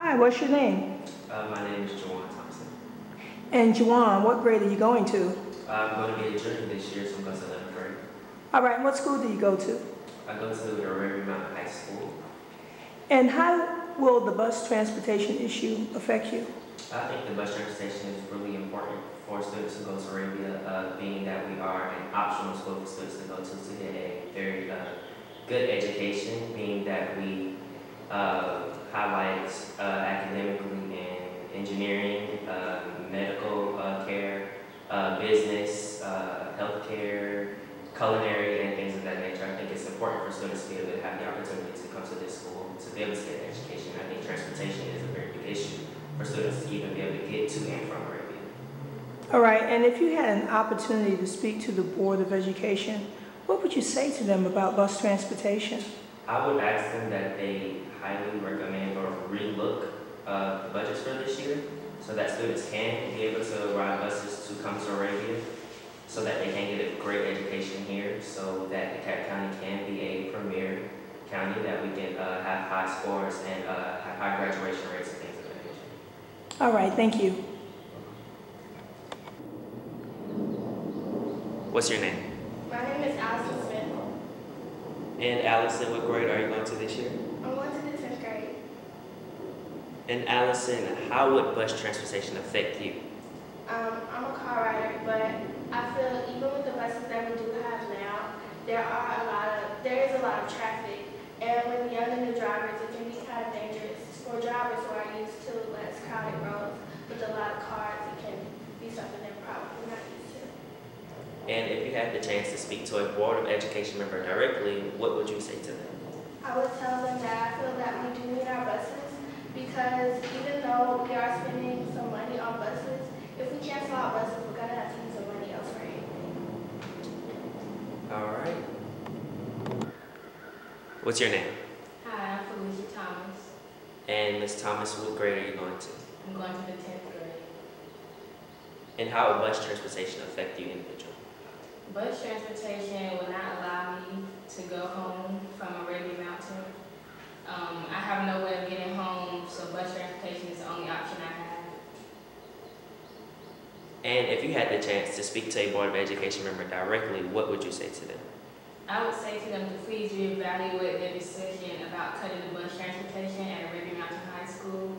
Hi, what's your name? My name is Juwan Thompson. And Juwan, what grade are you going to? I'm going to be a junior this year, so I'm going to 11th grade. All right, what school do you go to? I go to the Railroad Mountain High School. And how will the bus transportation issue affect you? I think the bus transportation is really important for students to go to Arabia, being that we are an optional school for students to go to get a very good education, being that we highlight academically in engineering, medical care, business, healthcare, culinary, and things of that nature. I think it's important for students to be able to have the opportunity to come to this school to be able to get an education. I think transportation is a very big issue for students to even be able to get to and from Arabia. All right, and if you had an opportunity to speak to the Board of Education, what would you say to them about bus transportation? I would ask them that they highly recommend or relook the budgets for this year so that students can be able to ride buses to come to Arabia so that they can get a great education here so that Dekalb County can be a premier county, that we can have high scores and have high graduation rates and things of that nature. All right, thank you. What's your name? My name is Allison Smith. And Allison, what grade are you going to this year? I'm going to the 10th grade. And Allison, how would bus transportation affect you? I'm a car rider, but I feel even with the buses that we do have now, there is a lot of traffic. And with young and new drivers, it can be kind of dangerous. For drivers who are used to less crowded roads with a lot of cars, it can be something they're probably not used to. And if you had the chance to speak to a Board of Education member directly, what would you say to them? I would tell them that I feel that we do need our buses because even though we are spending some money on buses, if we cancel our buses, we're going to have to use the money elsewhere. All right. What's your name? Hi, I'm Felicia Thomas. And Ms. Thomas, what grade are you going to? I'm going to the 10th grade. And how would bus transportation affect you individually? Bus transportation will not allow me to go home from Arabia Mountain. I have no way of getting home, so bus transportation is the only option I have. And if you had the chance to speak to a Board of Education member directly, what would you say to them? I would say to them to please reevaluate their decision about cutting the bus transportation at Arabia Mountain High School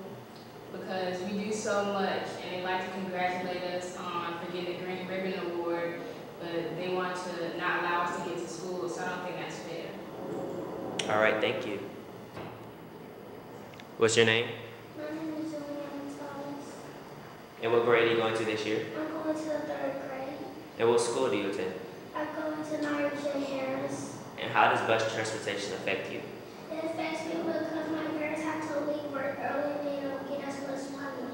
because we do so much and they like to congratulate us on for getting the Green Ribbon Award, but they want to not allow us to get to school, so I don't think that's fair. All right, thank you. What's your name? My name is Juliana Thomas. And what grade are you going to this year? I'm going to the 3rd grade. And what school do you attend? I go into J. Harris. And how does bus transportation affect you? It affects me because my parents have to leave work early and they don't get as much money.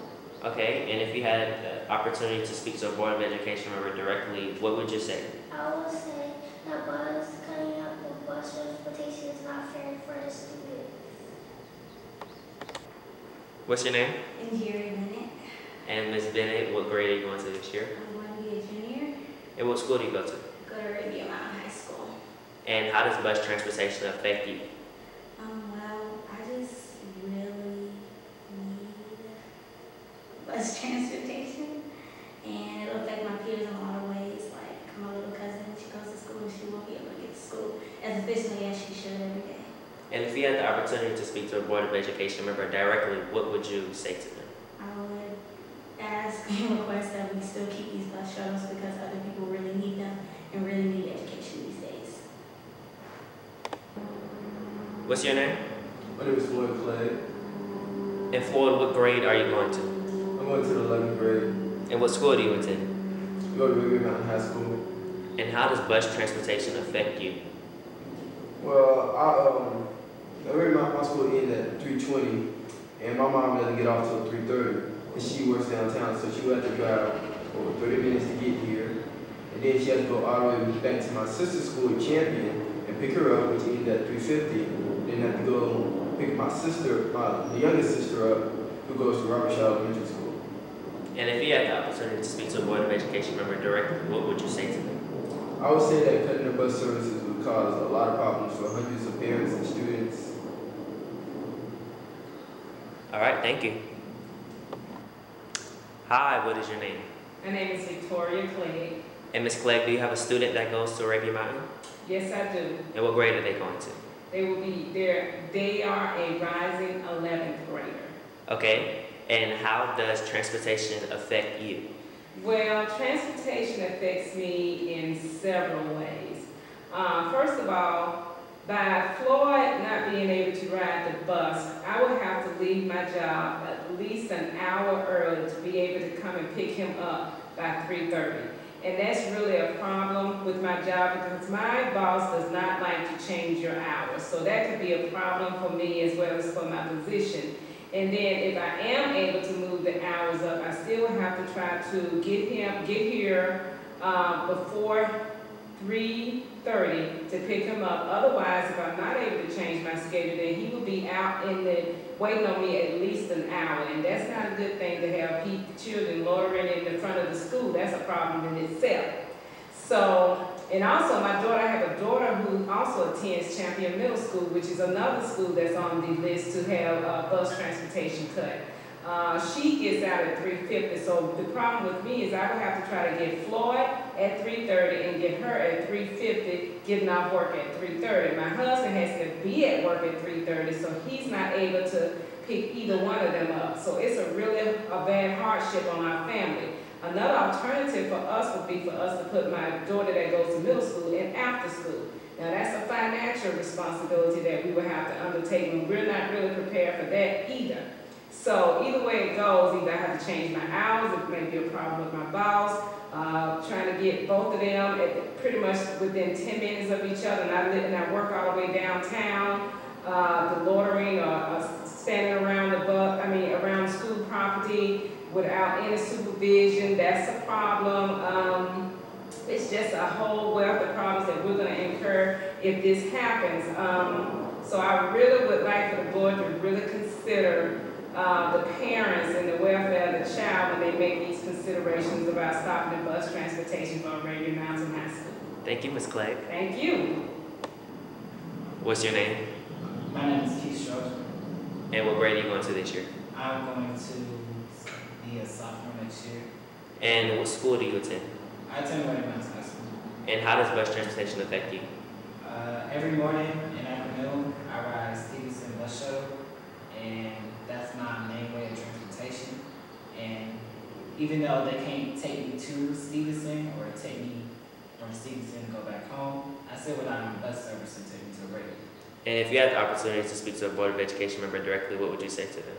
Okay, and if you had the opportunity to speak to a Board of Education member directly, what would you say? I would say that cutting up the bus transportation is not fair for the students. What's your name? Jerry Bennett. And Ms. Bennett, what grade are you going to this year? I'm going to be a junior. And what school do you go to? Go to Arabia Mountain High School. And how does bus transportation affect you? Well, I just really need bus transportation, and it'll affect my peers in a lot of ways. Like my little cousin, she goes to school and she won't be able to get to school as efficiently as she should every day. And if you had the opportunity to speak to a Board of Education member directly, what would you say to them? I would ask and request that we still keep these bus shuttles because other people really need them and really need education these days. What's your name? My name is Floyd Clay. And Floyd, what grade are you going to? I'm going to the 11th grade. And what school do you attend? I go to Railroad Mountain High School. And how does bus transportation affect you? Well, my school ended at 3:20, and my mom doesn't get off till 3:30, and she works downtown, so she would have to drive over 30 minutes to get here, and then she has to go all the way back to my sister's school at Champion and pick her up, which ended at 3:50. Then have to go pick my sister, the youngest sister up, who goes to Robert Shaw Elementary School. And if you had the opportunity to speak to a Board of Education member directly, what would you say to them? I would say that cutting the bus services would cause a lot of problems for hundreds of parents and students. All right, thank you. Hi, what is your name? My name is Victoria Clegg. And Ms. Clegg, do you have a student that goes to Arabia Mountain? Yes, I do. And what grade are they going to? They are a rising 11th grader. Okay, and how does transportation affect you? Well, transportation affects me in several ways. First of all, by Floyd not being able to ride the bus, I would have to leave my job at least an hour early to be able to come and pick him up by 3:30. And that's really a problem with my job because my boss does not like to change your hours. So that could be a problem for me as well as for my position. And then if I am able to move the hours up, I still have to try to get here before 3:30 to pick him up. Otherwise, if I'm not able to change my schedule, then he will be out waiting on me at least an hour. And that's not a good thing to have children loitering in the front of the school. That's a problem in itself. So, and also I have a daughter who also attends Champion Middle School, which is another school that's on the list to have bus transportation cut. She gets out at 3:50, so the problem with me is I would have to try to get Floyd at 3:30 and get her at 3:50, getting off work at 3:30. My husband has to be at work at 3:30, so he's not able to pick either one of them up. So it's a bad hardship on our family. Another alternative for us would be for us to put my daughter that goes to middle school in after school. Now that's a financial responsibility that we would have to undertake, and we're not really prepared for that either. So either way it goes, either I have to change my hours, it may be a problem with my boss, trying to get both of them pretty much within 10 minutes of each other, and I work all the way downtown, the loitering or standing around around school property without any supervision, that's a problem. It's just a whole wealth of problems that we're going to incur if this happens. So I really would like for the board to really consider the parents and the welfare of the child when they make these considerations about stopping the bus transportation for Arabia Mountain High School. Thank you, Ms. Clegg. Thank you. What's your name? My name is Keith Strauss. And what grade are you going to this year? I'm going to be a sophomore next year. And what school do you attend? I attend Arabia Mountain High School. And how does bus transportation affect you? Every morning and afternoon, I ride Stevenson bus shuttle, and that's my main way of transportation. And even though they can't take me to Stevenson or take me from Stevenson to go back home, I still rely on bus service to take me to Arabia. And if you had the opportunity to speak to a Board of Education member directly, what would you say to them?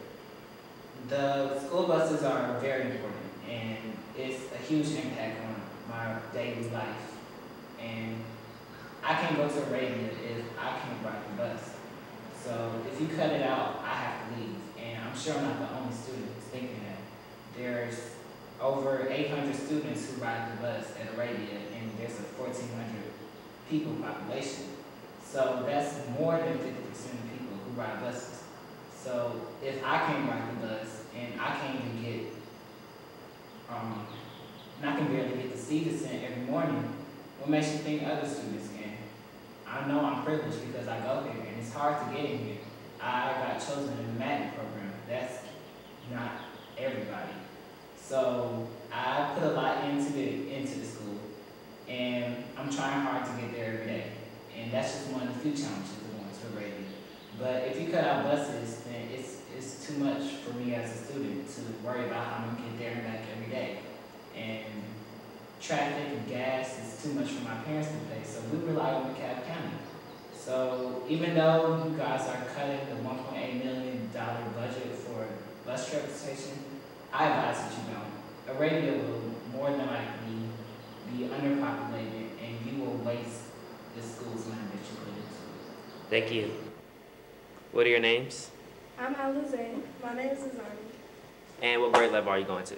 The school buses are very important, and it's a huge impact on my daily life. And I can't go to Arabia if I can't ride the bus. So if you cut it out, I have to leave. And I'm sure I'm not the only student who's thinking that. There's over 800 students who ride the bus at Arabia, and there's a 1,400 people population. So that's more than 50% of people who ride buses. So if I can't ride the bus and I can't even get, and I can barely get to Stevenson every morning, what makes you think other students can? I know I'm privileged because I go there, and it's hard to get in here. I got chosen in the magnet program. That's not everybody. So I put a lot into the school, and I'm trying hard to get there every day. And that's just one of the few challenges of going to Arabia. But if you cut out buses, then it's too much for me as a student to worry about how I'm going to get there and back every day. And traffic and gas is too much for my parents to pay, so we rely on Dekalb County. So even though you guys are cutting the $1.8 million budget for bus transportation, I advise that you don't. Arabia will more than likely be underpopulated, and you will waste the school's money that you put into it. Thank you. What are your names? I'm Alizane. My name is Azani. And what grade level are you going to?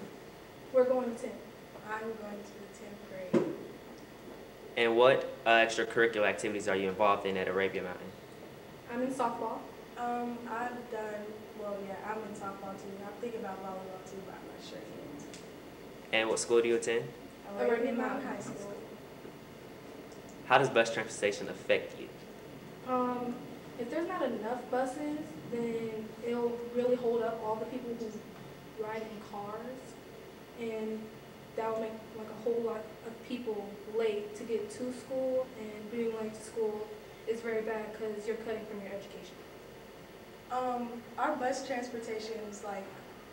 We're going to 10th. I'm going to the 10th grade. And what extracurricular activities are you involved in at Arabia Mountain? I'm in softball. I'm in softball too. I'm thinking about volleyball too, but I'm not sure yet. And what school do you attend? Arabia Mountain High School. How does bus transportation affect you? if there's not enough buses, then it'll really hold up all the people who ride in cars, and that will make like a whole lot of people late to get to school, and being late to school is very bad because you're cutting from your education. Our bus transportation is like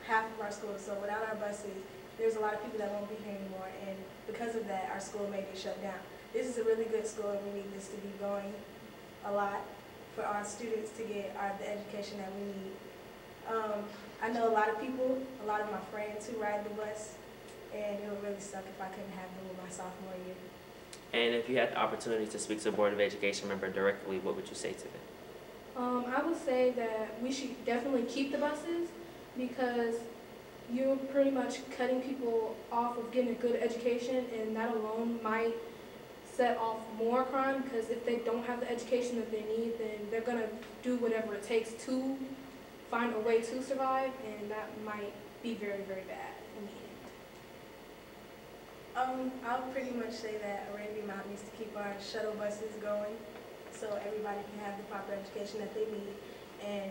half of our school, so without our buses, there's a lot of people that won't be here anymore, and because of that, our school may get shut down. This is a really good school, and we need this to be going a lot for our students to get the education that we need. I know a lot of people, a lot of my friends who ride the bus, and it would really suck if I couldn't have them in my sophomore year. And if you had the opportunity to speak to a Board of Education member directly, what would you say to them? I would say that we should definitely keep the buses because you're pretty much cutting people off of getting a good education, and that alone might set off more crime because if they don't have the education that they need, then they're going to do whatever it takes to find a way to survive, and that might be very, very bad in the end. I'll pretty much say that Arabia Mount needs to keep our shuttle buses going so everybody can have the proper education that they need, and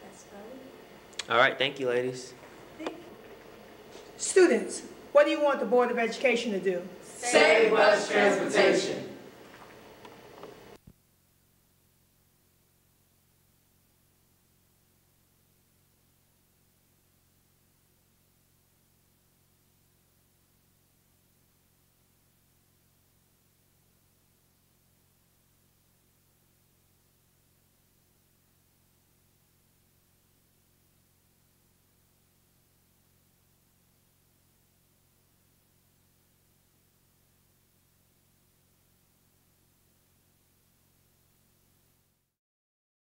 that's about it. All right, thank you, ladies. Thank you. Students, what do you want the Board of Education to do? Save bus transportation.